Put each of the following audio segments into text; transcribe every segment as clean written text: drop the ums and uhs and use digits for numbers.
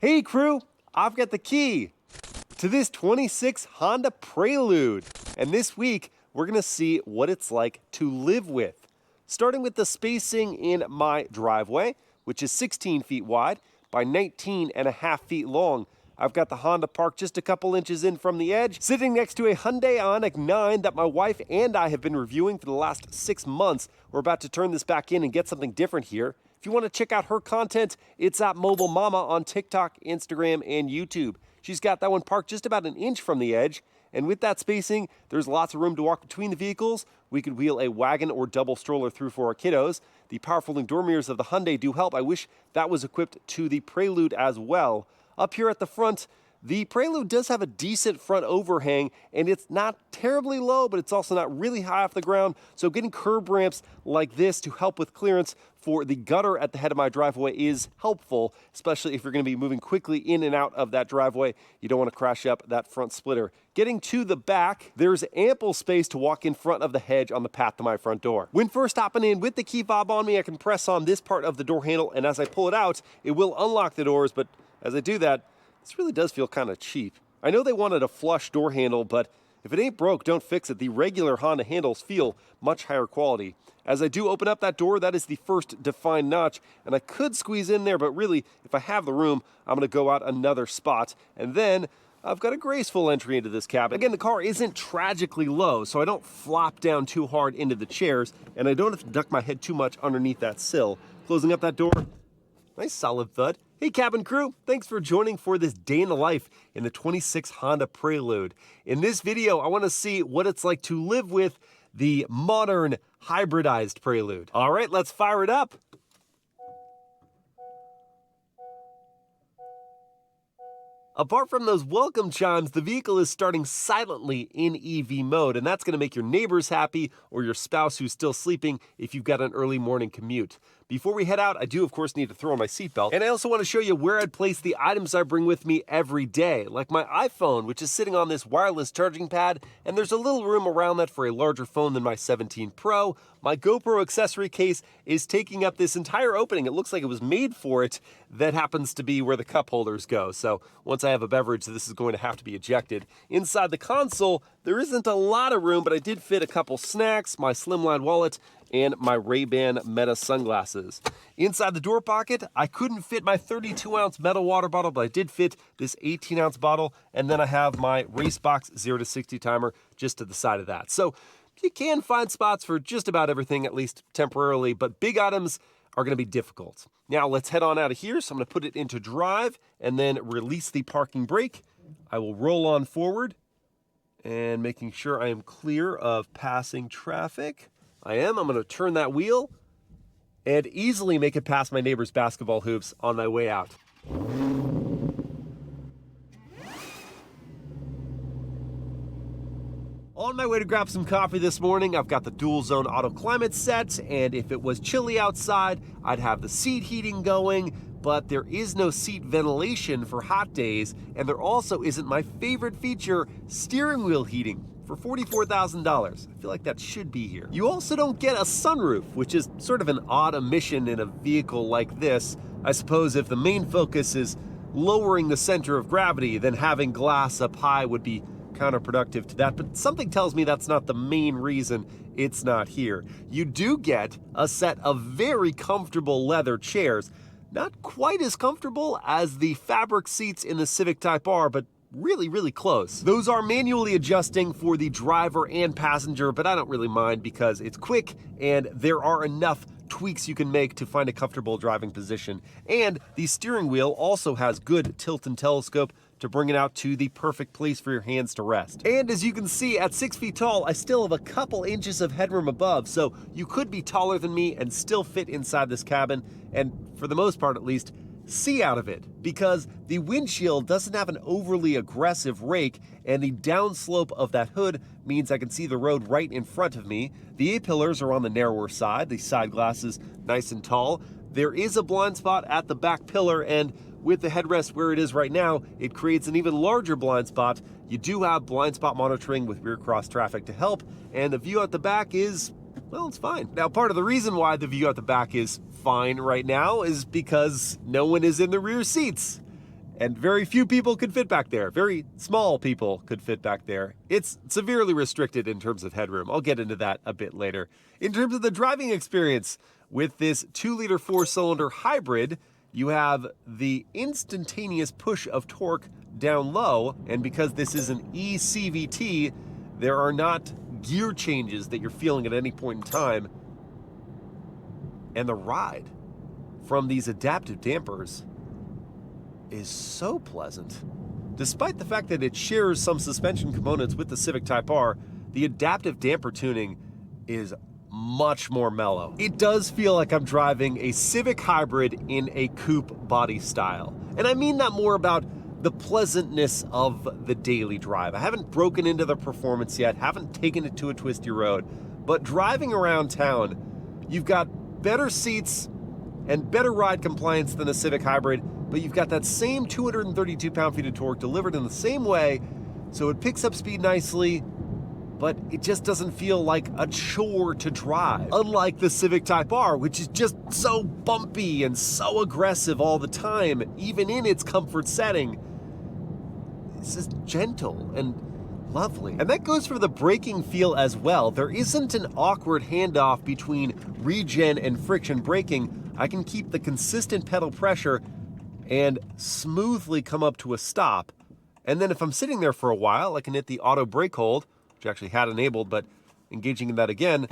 Hey crew, I've got the key to this 26 Honda Prelude, and this week we're gonna see what it's like to live with. Starting with the spacing in my driveway, which is 16 feet wide by 19.5 feet long. I've got the Honda parked just a couple inches in from the edge, sitting next to a Hyundai Ioniq 9 that my wife and I have been reviewing for the last 6 months. We're about to turn this back in and get something different here. If you want to check out her content, it's at Mobile Mama on TikTok, Instagram, and YouTube. She's got that one parked just about an inch from the edge, and with that spacing, there's lots of room to walk between the vehicles. We could wheel a wagon or double stroller through for our kiddos. The power folding door mirrors of the Hyundai do help. I wish that was equipped to the Prelude as well. Up here at the front, the Prelude does have a decent front overhang, and it's not terribly low, but it's also not really high off the ground. So getting curb ramps like this to help with clearance for the gutter at the head of my driveway is helpful, especially if you're going to be moving quickly in and out of that driveway. You don't want to crash up that front splitter. Getting to the back, there's ample space to walk in front of the hedge on the path to my front door. When first hopping in with the key fob on me, I can press on this part of the door handle, and as I pull it out, it will unlock the doors, but as I do that, this really does feel kind of cheap. I know they wanted a flush door handle, but if it ain't broke, don't fix it. The regular Honda handles feel much higher quality. As I do open up that door, that is the first defined notch, and I could squeeze in there, but really, if I have the room, I'm going to go out another spot, and then I've got a graceful entry into this cabin. Again, the car isn't tragically low, so I don't flop down too hard into the chairs, and I don't have to duck my head too much underneath that sill. Closing up that door, nice solid thud. Hey cabin crew, thanks for joining for this day in the life in the 26 Honda Prelude. In this video, I want to see what it's like to live with the modern hybridized Prelude. All right, let's fire it up. Apart from those welcome chimes, the vehicle is starting silently in EV mode, and that's going to make your neighbors happy or your spouse who's still sleeping if you've got an early morning commute. Before we head out, I do, of course, need to throw on my seatbelt. And I also want to show you where I'd place the items I bring with me every day, like my iPhone, which is sitting on this wireless charging pad, and there's a little room around that for a larger phone than my 17 Pro. My GoPro accessory case is taking up this entire opening. It looks like it was made for it. That happens to be where the cup holders go. So once I have a beverage, this is going to have to be ejected. Inside the console, there isn't a lot of room, but I did fit a couple snacks, my slimline wallet, and my Ray-Ban Meta sunglasses. Inside the door pocket, I couldn't fit my 32-ounce metal water bottle, but I did fit this 18-ounce bottle, and then I have my Racebox 0 to 60 timer just to the side of that. So you can find spots for just about everything, at least temporarily, but big items are going to be difficult. Now let's head on out of here. So I'm going to put it into drive and then release the parking brake. I will roll on forward and making sure I am clear of passing traffic. I am. I'm going to turn that wheel and easily make it past my neighbor's basketball hoops on my way out. On my way to grab some coffee this morning, I've got the dual zone auto climate set, and if it was chilly outside, I'd have the seat heating going, but there is no seat ventilation for hot days, and there also isn't my favorite feature, steering wheel heating. For $44,000. I feel like that should be here. You also don't get a sunroof, which is sort of an odd omission in a vehicle like this. I suppose if the main focus is lowering the center of gravity, then having glass up high would be counterproductive to that, but something tells me that's not the main reason it's not here. You do get a set of very comfortable leather chairs, not quite as comfortable as the fabric seats in the Civic Type R, but really close. Those are manually adjusting for the driver and passenger, but I don't really mind because it's quick and there are enough tweaks you can make to find a comfortable driving position. And the steering wheel also has good tilt and telescope to bring it out to the perfect place for your hands to rest. And as you can see, at 6 feet tall, I still have a couple inches of headroom above, so you could be taller than me and still fit inside this cabin, and for the most part at least, see out of it, because the windshield doesn't have an overly aggressive rake, and the downslope of that hood means I can see the road right in front of me. The A-pillars are on the narrower side, the side glass is nice and tall. There is a blind spot at the back pillar, and with the headrest where it is right now, it creates an even larger blind spot. You do have blind spot monitoring with rear cross traffic to help, and the view at the back is, well, it's fine. Now, part of the reason why the view at the back is fine right now is because no one is in the rear seats. And very few people could fit back there. Very small people could fit back there. It's severely restricted in terms of headroom. I'll get into that a bit later. In terms of the driving experience, with this 2-liter 4-cylinder hybrid, you have the instantaneous push of torque down low, and because this is an e-CVT, there are not gear changes that you're feeling at any point in time. And the ride from these adaptive dampers is so pleasant. Despite the fact that it shares some suspension components with the Civic Type R, the adaptive damper tuning is much more mellow. It does feel like I'm driving a Civic hybrid in a coupe body style. And I mean that more about the pleasantness of the daily drive. I haven't broken into the performance yet, haven't taken it to a twisty road, but driving around town, you've got better seats and better ride compliance than a Civic hybrid, but you've got that same 232 pound-feet of torque delivered in the same way, so it picks up speed nicely, but it just doesn't feel like a chore to drive. Unlike the Civic Type R, which is just so bumpy and so aggressive all the time, even in its comfort setting. This is gentle and lovely. And that goes for the braking feel as well. There isn't an awkward handoff between regen and friction braking. I can keep the consistent pedal pressure and smoothly come up to a stop. And then if I'm sitting there for a while, I can hit the auto brake hold, which I actually had enabled, but engaging in that again,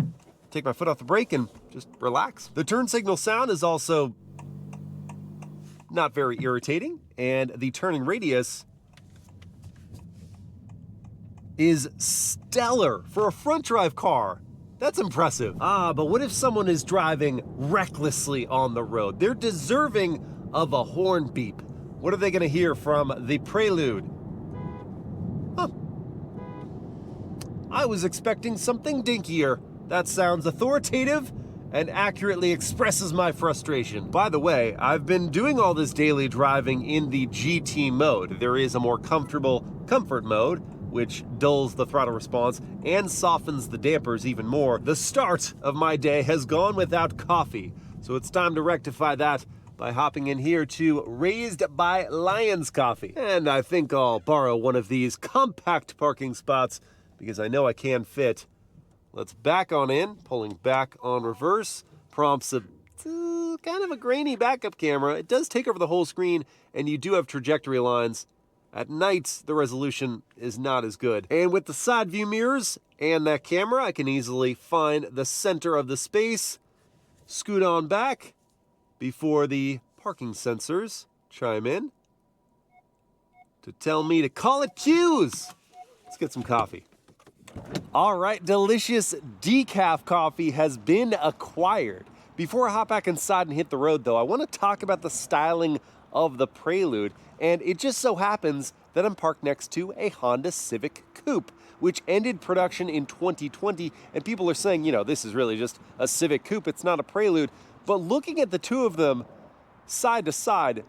take my foot off the brake and just relax. The turn signal sound is also not very irritating, and the turning radius is stellar for a front drive car. That's impressive. But what if someone is driving recklessly on the road? They're deserving of a horn beep. What are they gonna hear from the Prelude? I was expecting something dinkier. That sounds authoritative and accurately expresses my frustration. By the way, I've been doing all this daily driving in the GT mode. There is a more comfortable comfort mode, which dulls the throttle response and softens the dampers even more. The start of my day has gone without coffee, so it's time to rectify that by hopping in here to Raised by Lions Coffee. And I think I'll borrow one of these compact parking spots because I know I can fit. Let's back on in, pulling back on reverse, prompts a kind of a grainy backup camera. It does take over the whole screen, and you do have trajectory lines. At night, the resolution is not as good. And with the side view mirrors and that camera, I can easily find the center of the space, scoot on back before the parking sensors chime in to tell me to call it queues. Let's get some coffee. All right, delicious decaf coffee has been acquired. Before I hop back inside and hit the road, though, I want to talk about the styling of the Prelude, and it just so happens that I'm parked next to a Honda Civic Coupe, which ended production in 2020, and people are saying, you know, this is really just a Civic Coupe, it's not a Prelude. But looking at the two of them side to side,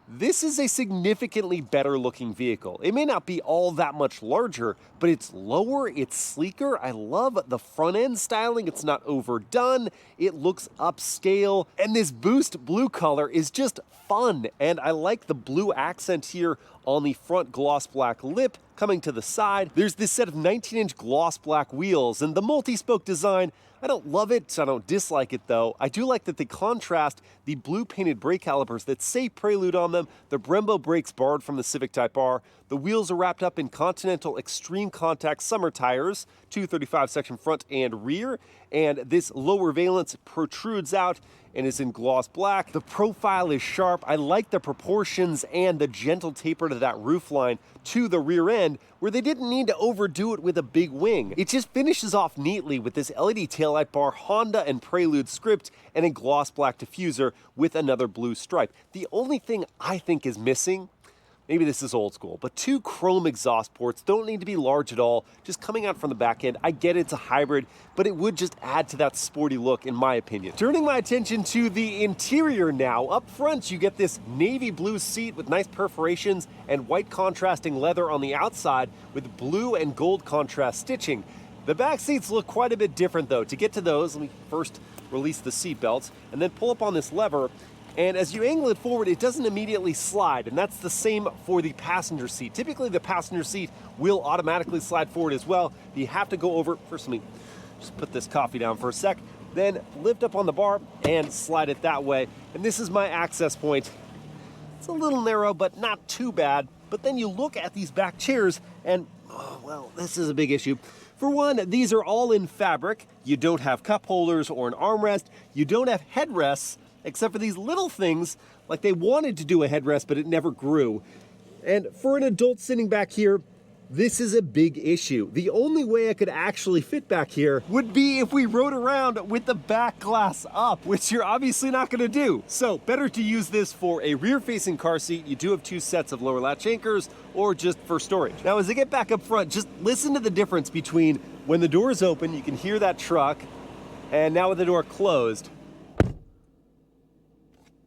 this is a significantly better looking vehicle. It may not be all that much larger, but it's lower, it's sleeker. I love the front end styling. It's not overdone. It looks upscale. And this Boost blue color is just fun. And I like the blue accent here on the front gloss black lip coming to the side. There's this set of 19-inch gloss black wheels, and the multi-spoke design, I don't love it, so I don't dislike it though. I do like that they contrast the blue painted brake calipers that say Prelude on them, the Brembo brakes borrowed from the Civic Type R. The wheels are wrapped up in Continental Extreme Contact summer tires, 235 section front and rear, and this lower valence protrudes out and is in gloss black. The profile is sharp. I like the proportions and the gentle taper to that roofline to the rear end, where they didn't need to overdo it with a big wing. It just finishes off neatly with this LED taillight bar, Honda and Prelude script, and a gloss black diffuser with another blue stripe. The only thing I think is missing, maybe this is old school, but 2 chrome exhaust ports don't need to be large at all, just coming out from the back end. I get it's a hybrid, but it would just add to that sporty look in my opinion. Turning my attention to the interior now, up front you get this navy blue seat with nice perforations and white contrasting leather on the outside with blue and gold contrast stitching. The back seats look quite a bit different though. To get to those, let me first release the seat belts and then pull up on this lever, And as you angle it forward, it doesn't immediately slide, and that's the same for the passenger seat. Typically, the passenger seat will automatically slide forward as well. You have to go over, first let me just put this coffee down for a sec, then lift up on the bar and slide it that way. And this is my access point. It's a little narrow, but not too bad. But then you look at these back chairs and, oh, well, this is a big issue. For one, these are all in fabric. You don't have cup holders or an armrest. You don't have headrests, except for these little things, like they wanted to do a headrest, but it never grew. And for an adult sitting back here, this is a big issue. The only way I could actually fit back here would be if we rode around with the back glass up, which you're obviously not gonna do. So better to use this for a rear-facing car seat. You do have 2 sets of lower latch anchors, or just for storage. Now, as I get back up front, just listen to the difference between when the door is open, you can hear that truck, and now with the door closed,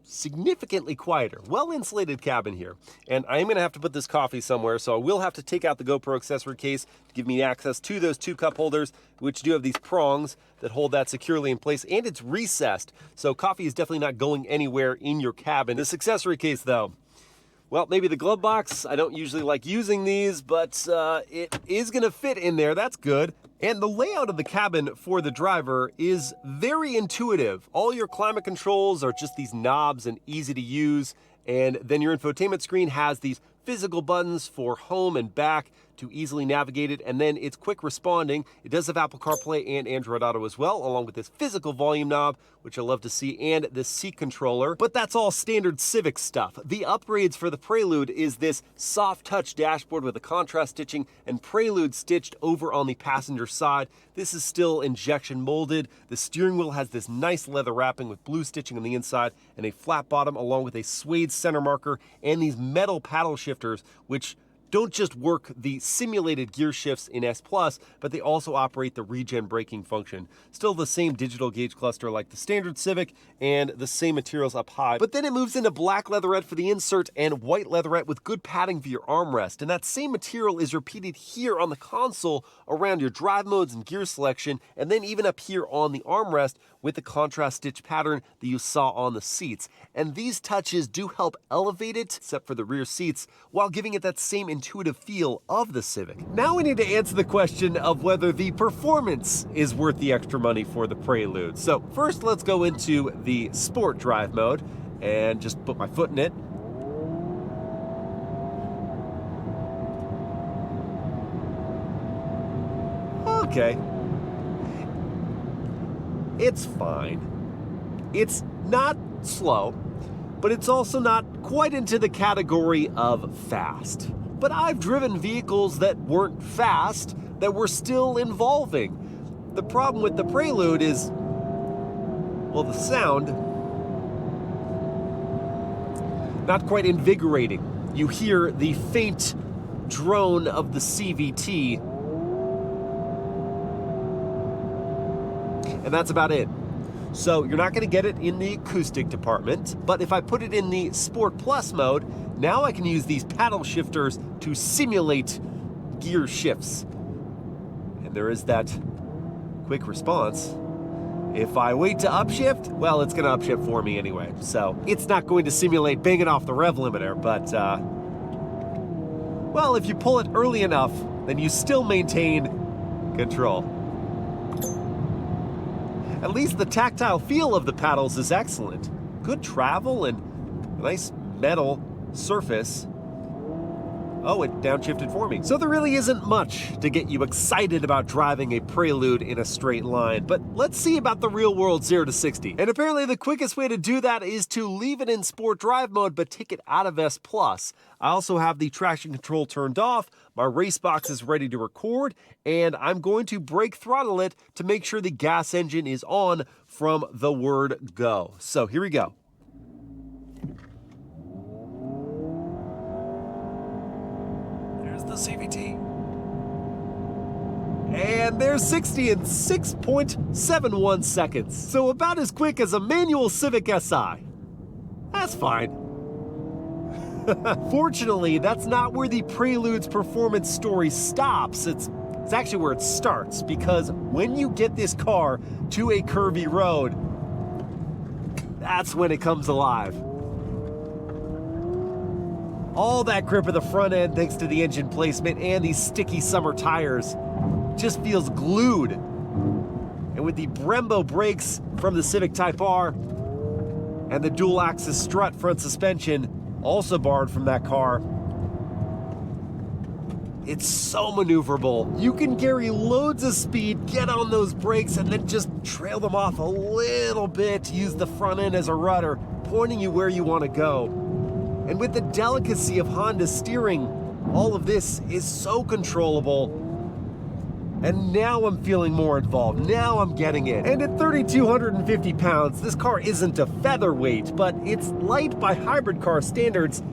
significantly quieter. Well-insulated cabin here. And I am gonna have to put this coffee somewhere, so I will have to take out the GoPro accessory case to give me access to those 2 cup holders, which do have these prongs that hold that securely in place, and it's recessed, so coffee is definitely not going anywhere in your cabin. This accessory case, though, well, maybe the glove box. I don't usually like using these, but it is gonna fit in there. That's good. And the layout of the cabin for the driver is very intuitive. All your climate controls are just these knobs and easy to use. And then your infotainment screen has these physical buttons for home and back to easily navigate it, and then it's quick responding. It does have Apple CarPlay and Android Auto as well, along with this physical volume knob, which I love to see, and this seat controller. But that's all standard Civic stuff. The upgrades for the Prelude is this soft touch dashboard with a contrast stitching and Prelude stitched over on the passenger side. This is still injection molded. The steering wheel has this nice leather wrapping with blue stitching on the inside and a flat bottom, along with a suede center marker and these metal paddle shifters, which don't just work the simulated gear shifts in S+, but they also operate the regen braking function. Still the same digital gauge cluster like the standard Civic and the same materials up high. But then it moves into black leatherette for the insert and white leatherette with good padding for your armrest. And that same material is repeated here on the console around your drive modes and gear selection, and then even up here on the armrest with the contrast stitch pattern that you saw on the seats. And these touches do help elevate it, except for the rear seats, while giving it that same intuitive feel of the Civic. Now we need to answer the question of whether the performance is worth the extra money for the Prelude. So first, let's go into the sport drive mode and just put my foot in it. Okay. It's fine. It's not slow, but it's also not quite into the category of fast. But I've driven vehicles that weren't fast, that were still involving. The problem with the Prelude is, well, the sound, not quite invigorating. You hear the faint drone of the CVT, and that's about it. So you're not gonna get it in the acoustic department, but if I put it in the Sport Plus mode, now I can use these paddle shifters to simulate gear shifts. And there is that quick response. If I wait to upshift, well, it's gonna upshift for me anyway. So it's not going to simulate banging off the rev limiter, but well, if you pull it early enough, then you still maintain control. At least the tactile feel of the paddles is excellent. Good travel and a nice metal surface. Oh, it downshifted for me. So there really isn't much to get you excited about driving a Prelude in a straight line, but let's see about the real world 0 to 60. And apparently the quickest way to do that is to leave it in sport drive mode, but take it out of S+. I also have the traction control turned off, my race box is ready to record, and I'm going to brake throttle it to make sure the gas engine is on from the word go. So here we go. The CVT. And there's 60 in 6.71 seconds. So about as quick as a manual Civic Si. That's fine. Fortunately, that's not where the Prelude's performance story stops. It's actually where it starts, because when you get this car to a curvy road, that's when it comes alive. All that grip of the front end thanks to the engine placement and these sticky summer tires just feels glued. And with the Brembo brakes from the Civic Type R and the dual axis strut front suspension also borrowed from that car, it's so maneuverable. You can carry loads of speed, get on those brakes, and then just trail them off a little bit, use the front end as a rudder, pointing you where you want to go. And with the delicacy of Honda steering, all of this is so controllable. And now I'm feeling more involved. Now I'm getting it. And at 3,250 pounds, this car isn't a featherweight, but it's light by hybrid car standards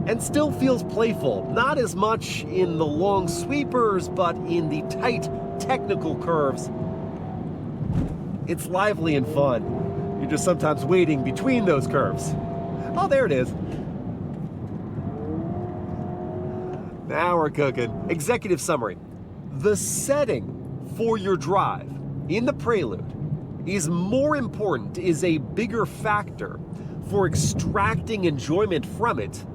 and still feels playful. Not as much in the long sweepers, but in the tight technical curves. It's lively and fun. You're just sometimes waiting between those curves. Oh, there it is. Now we're cooking. Executive summary. The setting for your drive in the Prelude is more important, is a bigger factor for extracting enjoyment from it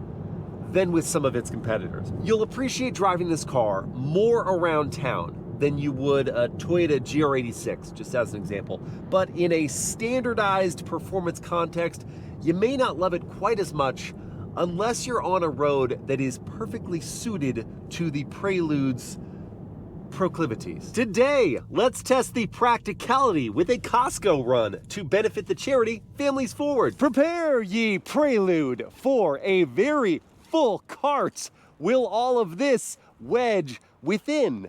than with some of its competitors. You'll appreciate driving this car more around town than you would a Toyota GR86, just as an example. But in a standardized performance context, you may not love it quite as much unless you're on a road that is perfectly suited to the Prelude's proclivities. Today, let's test the practicality with a Costco run to benefit the charity Families Forward. Prepare ye Prelude for a very full cart. Will all of this wedge within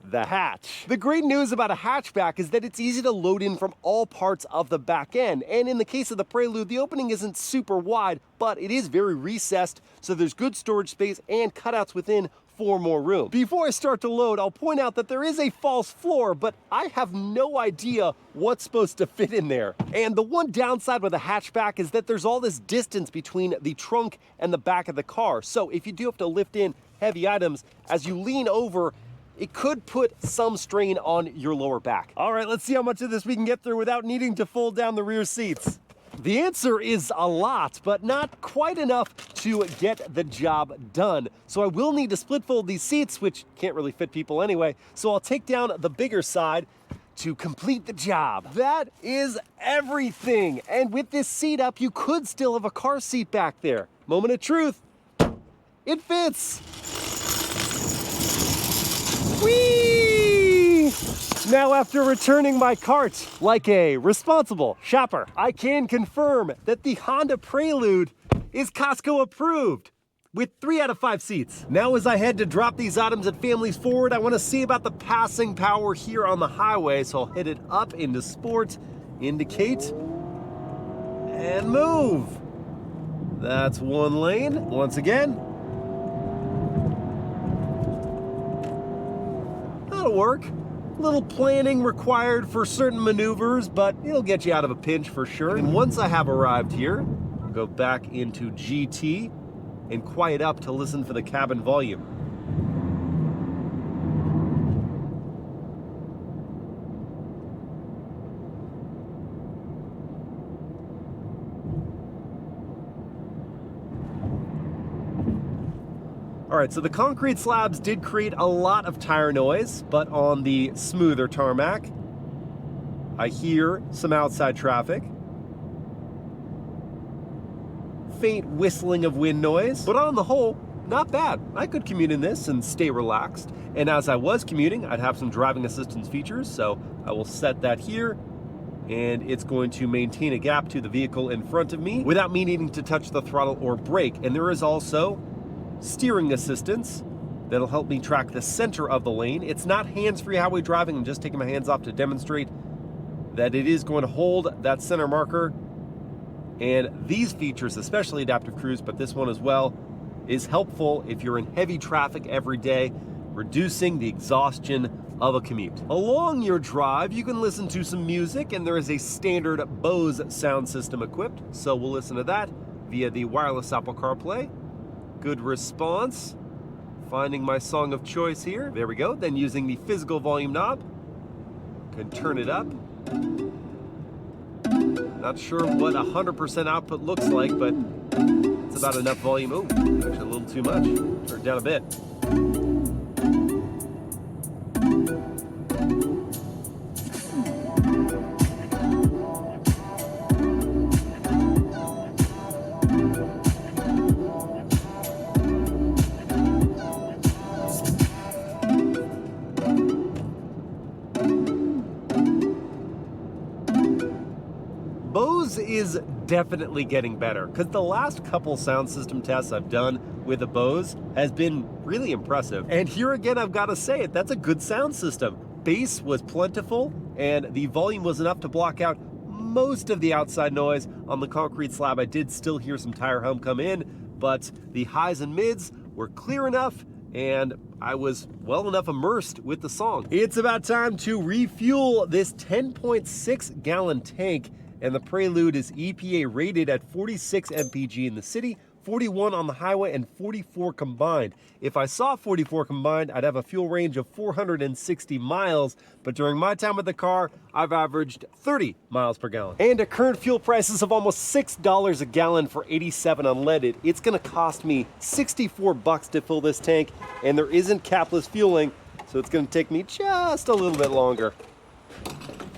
the hatch? The great news about a hatchback is that it's easy to load in from all parts of the back end. And in the case of the Prelude, the opening isn't super wide, but it is very recessed, so there's good storage space and cutouts within for more room. Before I start to load, I'll point out that there is a false floor, but I have no idea what's supposed to fit in there. And the one downside with a hatchback is that there's all this distance between the trunk and the back of the car. So if you do have to lift in heavy items, as you lean over, it could put some strain on your lower back. All right, let's see how much of this we can get through without needing to fold down the rear seats. The answer is a lot, but not quite enough to get the job done. So I will need to split fold these seats, which can't really fit people anyway. So I'll take down the bigger side to complete the job. That is everything. And with this seat up, you could still have a car seat back there. Moment of truth, it fits. Whee! Now, after returning my cart like a responsible shopper, I can confirm that the Honda Prelude is Costco approved with 3 out of 5 seats. Now, as I head to drop these items at Families Forward, I want to see about the passing power here on the highway, so I'll hit it up into Sport, indicate, and move. That's one lane. Once again, that'll work. A little planning required for certain maneuvers, but it'll get you out of a pinch for sure. And once I have arrived here, I'll go back into GT and quiet up to listen for the cabin volume. All right, so the concrete slabs did create a lot of tire noise, but on the smoother tarmac, I hear some outside traffic. Faint whistling of wind noise, but on the whole, not bad. I could commute in this and stay relaxed. And as I was commuting, I'd have some driving assistance features, so I will set that here, and it's going to maintain a gap to the vehicle in front of me without me needing to touch the throttle or brake. And there is also steering assistance that'll help me track the center of the lane. It's not hands-free highway driving. I'm just taking my hands off to demonstrate that it is going to hold that center marker. And these features, especially adaptive cruise, but this one as well, is helpful if you're in heavy traffic every day, reducing the exhaustion of a commute. Along your drive, you can listen to some music, and there is a standard Bose sound system equipped, so we'll listen to that via the wireless Apple CarPlay. Good response. Finding my song of choice here. There we go. Then using the physical volume knob, can turn it up Not sure what 100% output looks like, but it's about enough volume. Oh, actually a little too much. Turn it down a bit. Bose is definitely getting better, because the last couple sound system tests I've done with a Bose has been really impressive. And here again, I've got to say it, that's a good sound system. Bass was plentiful, and the volume was enough to block out most of the outside noise. On the concrete slab, I did still hear some tire hum come in, but the highs and mids were clear enough, and I was well enough immersed with the song. It's about time to refuel this 10.6 gallon tank, and the Prelude is EPA rated at 46 mpg in the city, 41 on the highway, and 44 combined. If I saw 44 combined, I'd have a fuel range of 460 miles, but during my time with the car, I've averaged 30 miles per gallon. And at current fuel prices of almost $6 a gallon for 87 unleaded, it's gonna cost me 64 bucks to fill this tank, and there isn't capless fueling, so it's gonna take me just a little bit longer.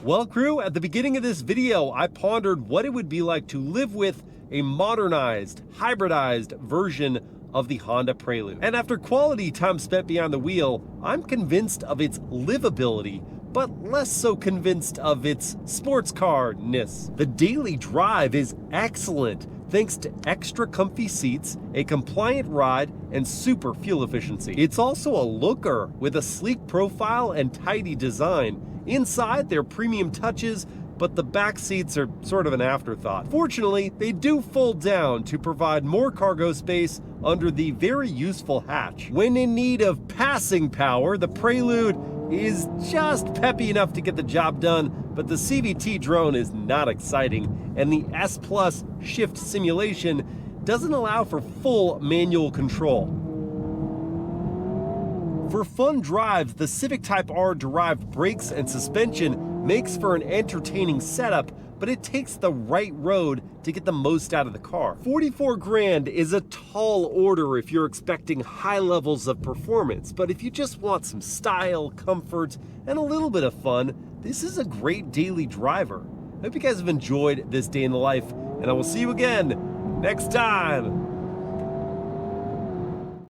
Well, crew, at the beginning of this video, I pondered what it would be like to live with a modernized, hybridized version of the Honda Prelude. And after quality time spent behind the wheel, I'm convinced of its livability, but less so convinced of its sports car-ness. The daily drive is excellent, thanks to extra comfy seats, a compliant ride, and super fuel efficiency. It's also a looker with a sleek profile and tidy design. Inside, they're premium touches, but the back seats are sort of an afterthought. Fortunately, they do fold down to provide more cargo space under the very useful hatch. When in need of passing power, the Prelude is just peppy enough to get the job done, but the CVT drone is not exciting, and the S Plus shift simulation doesn't allow for full manual control. For fun drives, the Civic Type R derived brakes and suspension makes for an entertaining setup, but it takes the right road to get the most out of the car. 44 grand is a tall order if you're expecting high levels of performance, but if you just want some style, comfort, and a little bit of fun, this is a great daily driver. I hope you guys have enjoyed this day in the life, and I will see you again next time.